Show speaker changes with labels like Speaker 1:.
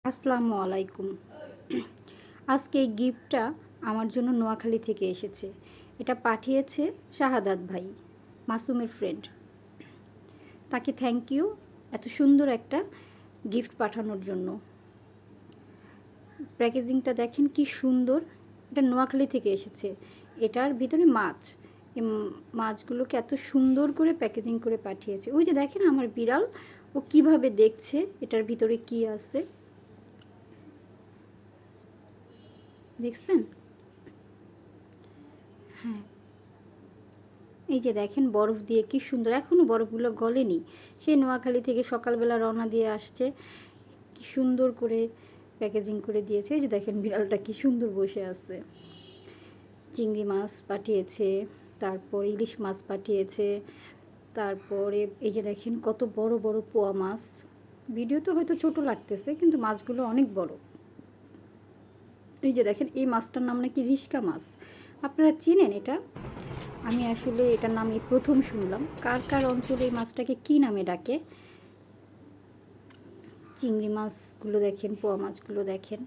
Speaker 1: আসসালামু আলাইকুম। আজকে এই গিফটটা আমার জন্য নোয়াখালী থেকে এসেছে। এটা পাঠিয়েছে শাহাদাত ভাই, মাসুমের ফ্রেন্ড। তাকে থ্যাংক ইউ এত সুন্দর একটা গিফট পাঠানোর জন্য। প্যাকেজিংটা দেখেন কি সুন্দর। এটা নোয়াখালী থেকে এসেছে। এটার ভিতরে মাছ, এই মাছগুলোকে এত সুন্দর করে প্যাকেজিং করে পাঠিয়েছে। ওই যে দেখেন আমার বিড়াল, ও কিভাবে দেখছে এটার ভিতরে কি আছে, দেখছেন? হ্যাঁ, এই যে দেখেন বরফ দিয়ে কি সুন্দর, এখনও বরফগুলো গলেনি। সে নোয়াখালী থেকে সকালবেলা রওনা দিয়ে আসছে, কি সুন্দর করে প্যাকেজিং করে দিয়েছে। এই যে দেখেন বিড়ালটা কি সুন্দর বসে আছে। চিংড়ি মাছ পাঠিয়েছে, তারপর ইলিশ মাছ পাঠিয়েছে, তারপরে এই যে দেখেন কত বড় বড় পোয়া মাছ। ভিডিওতে হয়তো ছোট লাগতেছে কিন্তু মাছগুলো অনেক বড়। এই যে দেখেন এই মাছটার নাম নাকি রিস্কা মাছ। আপনারা চিনেন এটা? আমি আসলে এটার নাম এই প্রথম শুনলাম। কার কার অঞ্চলে এই মাছটাকে কী নামে ডাকে? চিংড়ি মাছগুলো দেখেন, পোয়া মাছগুলো দেখেন।